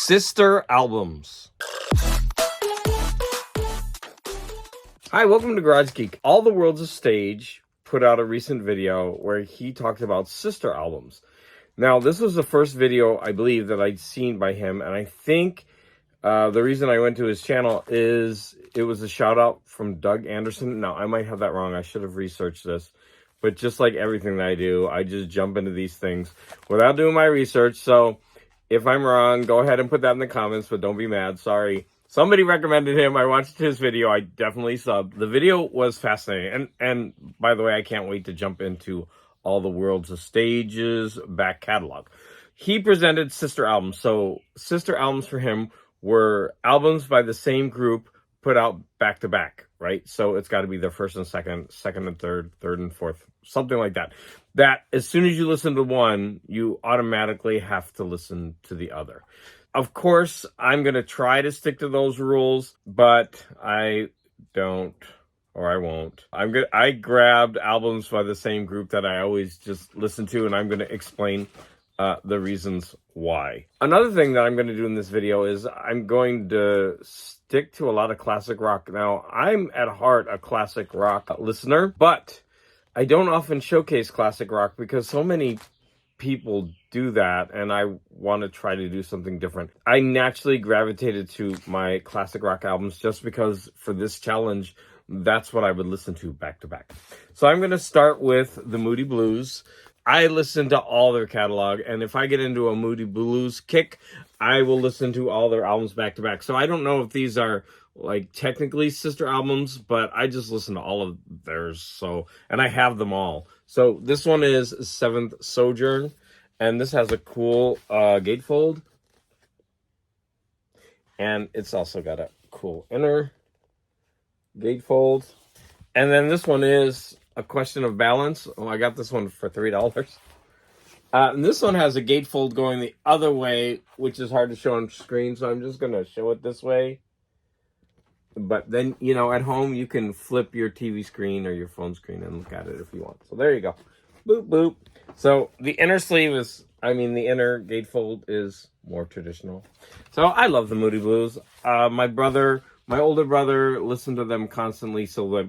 Sister albums. Hi, welcome to Garage Geek. All the World's a Stage put out a recent video where he talked about sister albums. Now, this was the first video, I believe, that I'd seen by him, and I think the reason I went to his channel is it was a shout out from Doug Anderson. Now, I might have that wrong. I should have researched this. But just like everything that I do, I just jump into these things without doing my research. So if I'm wrong, go ahead and put that in the comments, but don't be mad. Sorry. Somebody recommended him. I watched his video. I definitely subbed. The video was fascinating. And by the way, I can't wait to jump into All the World's a Stage's back catalog. He presented sister albums. So sister albums for him were albums by the same group put out back to back, right? So it's got to be the first and second, second and third, third and fourth, something like that. That as soon as you listen to one, you automatically have to listen to the other. Of course, I'm going to try to stick to those rules, but I don't, or I won't. I grabbed albums by the same group that I always just listen to, and I'm going to explain the reasons why. Another thing that I'm going to do in this video is I'm going to stick to a lot of classic rock. Now, I'm at heart a classic rock listener, but I don't often showcase classic rock because so many people do that, and I want to try to do something different. I naturally gravitated to my classic rock albums just because for this challenge, that's what I would listen to back to back. So I'm going to start with the Moody Blues. I listen to all their catalog, and if I get into a Moody Blues kick, I will listen to all their albums back to back. So I don't know if these are like technically sister albums, but I just listen to all of theirs. So, and I have them all. So this one is Seventh Sojourn, and this has a cool gatefold, and it's also got a cool inner gatefold. And then this one is A Question of Balance. Oh, I got this one for $3. And this one has a gatefold going the other way, which is hard to show on screen, so I'm just going to show it this way. But then, you know, at home, you can flip your TV screen or your phone screen and look at it if you want. So there you go. Boop, boop. So the inner sleeve is, the inner gatefold is more traditional. So I love the Moody Blues. My older brother listened to them constantly, so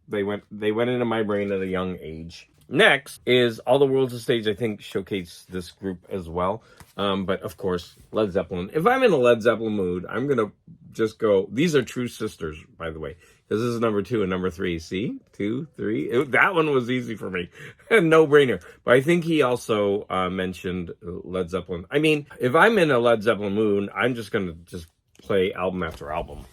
they went into my brain at a young age. Next is All the World's a Stage. I think showcase this group as well. But of course, Led Zeppelin. If I'm in a Led Zeppelin mood, I'm going to just go. These are true sisters, by the way. This is number 2 and number 3. See? 2, 3. That one was easy for me. No brainer. But I think he also mentioned Led Zeppelin. I mean, if I'm in a Led Zeppelin mood, I'm just going to just play album after album.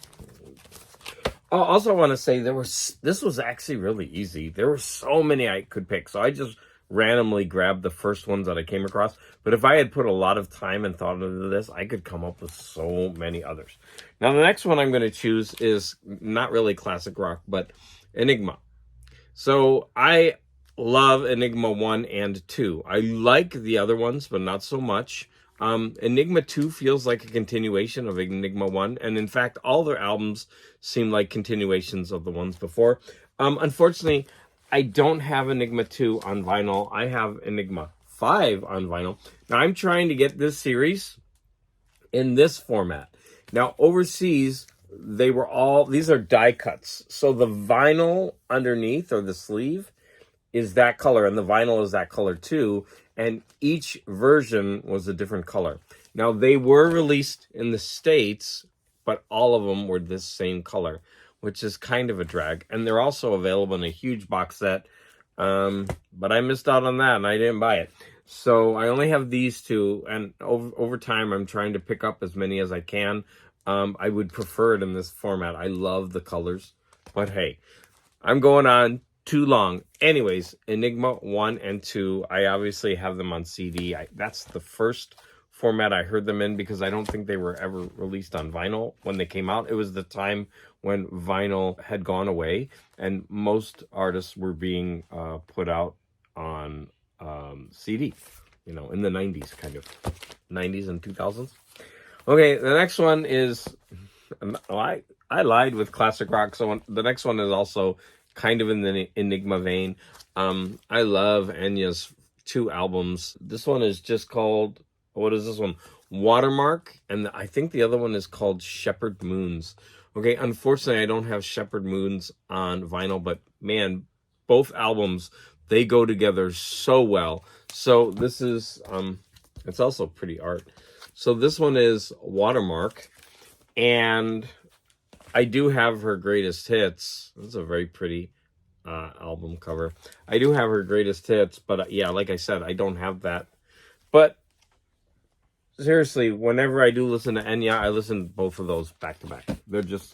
I also want to say this was actually really easy. There were so many I could pick, so I just randomly grabbed the first ones that I came across. But if I had put a lot of time and thought into this, I could come up with so many others. Now, the next one I'm going to choose is not really classic rock, but Enigma. So I love Enigma 1 and 2. I like the other ones, but not so much. Enigma 2 feels like a continuation of Enigma 1, and in fact, all their albums seem like continuations of the ones before. Unfortunately, I don't have Enigma 2 on vinyl. I have Enigma 5 on vinyl. Now, I'm trying to get this series in this format. Now, overseas, these are die cuts. So the vinyl underneath, or the sleeve, is that color, and the vinyl is that color too. And each version was a different color. Now, they were released in the States, but all of them were this same color, which is kind of a drag. And they're also available in a huge box set. But I missed out on that, and I didn't buy it. So I only have these two, and over time, I'm trying to pick up as many as I can. I would prefer it in this format. I love the colors. But hey, I'm going on too long. Anyways, Enigma 1 and 2, I obviously have them on CD. That's the first format I heard them in because I don't think they were ever released on vinyl when they came out. It was the time when vinyl had gone away and most artists were being put out on CD, in the 90s, kind of 90s and 2000s. Okay, the next one is, I lied with classic rock, so the next one is also kind of in the Enigma vein. I love Enya's 2 albums. This one is just called, what is this one? Watermark, and I think the other one is called Shepherd Moons. Okay, unfortunately, I don't have Shepherd Moons on vinyl, but man, both albums, they go together so well. So this is, it's also pretty art. So this one is Watermark, and I do have her greatest hits. This is a very pretty album cover. I do have her greatest hits, but yeah, like I said, I don't have that. But seriously, whenever I do listen to Enya, I listen to both of those back to back.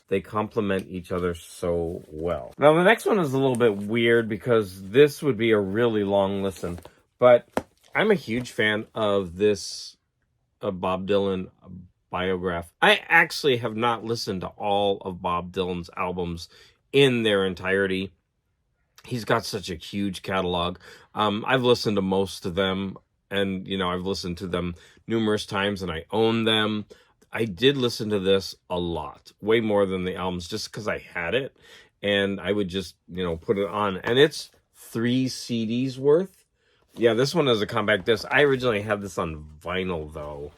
They complement each other so well. Now, the next one is a little bit weird because this would be a really long listen. But I'm a huge fan of this Bob Dylan biograph. I actually have not listened to all of Bob Dylan's albums in their entirety. He's got such a huge catalog. I've listened to most of them, and I've listened to them numerous times, and I own them. I did listen to this a lot, way more than the albums, just because I had it, and I would just put it on, and it's 3 CDs worth. Yeah, this one is a compact disc. I originally had this on vinyl though,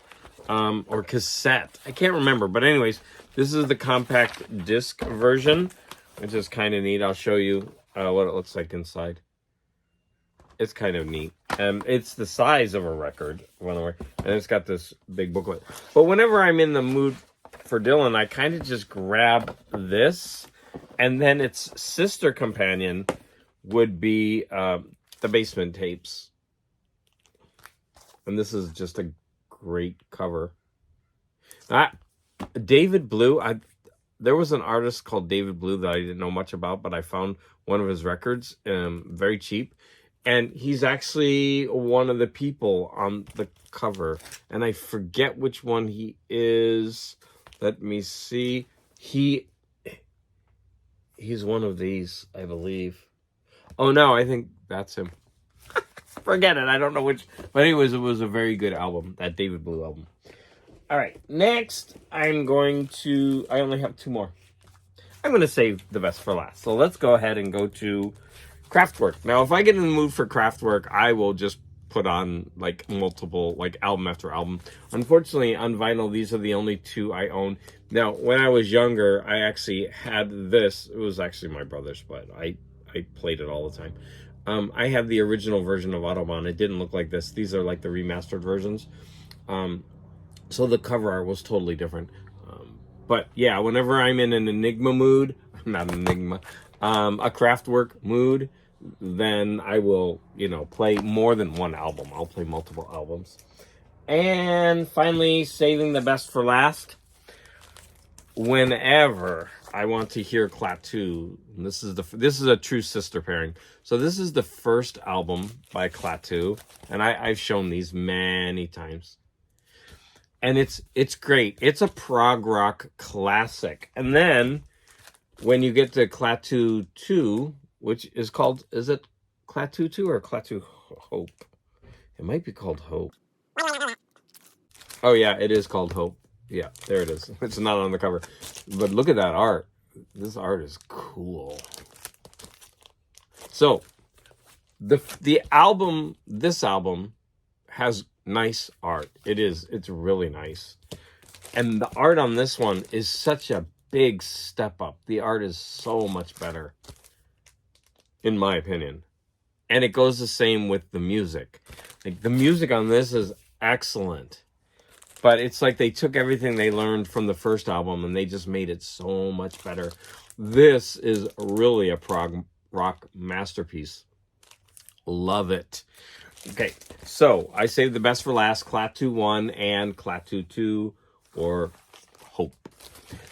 or cassette. I can't remember, but anyways, this is the compact disc version, which is kind of neat. I'll show you what it looks like inside. It's kind of neat. It's the size of a record, and it's got this big booklet. But whenever I'm in the mood for Dylan, I kind of just grab this, and then its sister companion would be the Basement Tapes. And this is just a great cover. David Blue, there was an artist called David Blue that I didn't know much about, but I found one of his records very cheap. And he's actually one of the people on the cover. And I forget which one he is. Let me see. He's one of these, I believe. Oh, no, I think that's him. Forget it. I don't know which. But anyways, it was a very good album, that David Blue album. All right. Next, I only have 2 more. I'm going to save the best for last. So let's go ahead and go to Kraftwerk. Now, if I get in the mood for Kraftwerk, I will just put on multiple, album after album. Unfortunately, on vinyl, these are the only 2 I own. Now, when I was younger, I actually had this. It was actually my brother's, but I played it all the time. I had the original version of Autobahn. It didn't look like this. These are the remastered versions. So the cover art was totally different. But yeah, whenever I'm in an Enigma mood, not an Enigma, a Kraftwerk mood, then I will, play more than one album. I'll play multiple albums. And finally, saving the best for last. Whenever I want to hear Klaatu, and this is a true sister pairing. So this is the first album by Klaatu, and I've shown these many times. And it's great. It's a prog rock classic. And then when you get to Klaatu 2, which is called, is it Klaatu 2 or Klaatu Hope? It might be called Hope. Oh yeah, it is called Hope. Yeah, there it is. It's not on the cover. But look at that art. This art is cool. So, this album has nice art. It's really nice. And the art on this one is such a big step up. The art is so much better, in my opinion. And it goes the same with the music. The music on this is excellent. But it's they took everything they learned from the first album and they just made it so much better. This is really a prog rock masterpiece. Love it. Okay, so I saved the best for last, Klaatu 1 and Klaatu 2, or Hope.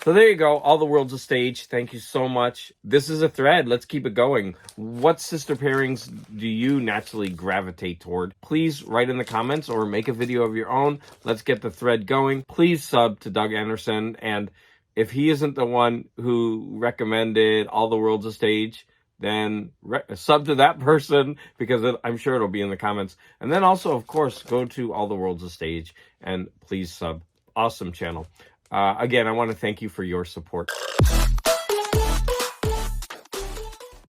So there you go, All the World's a Stage. Thank you so much. This is a thread. Let's keep it going. What sister pairings do you naturally gravitate toward? Please write in the comments or make a video of your own. Let's get the thread going. Please sub to Doug Anderson. And if he isn't the one who recommended All the World's a Stage, then sub to that person, because I'm sure it'll be in the comments. And then also, of course, go to All the World's a Stage and please sub. Awesome channel. Again, I want to thank you for your support.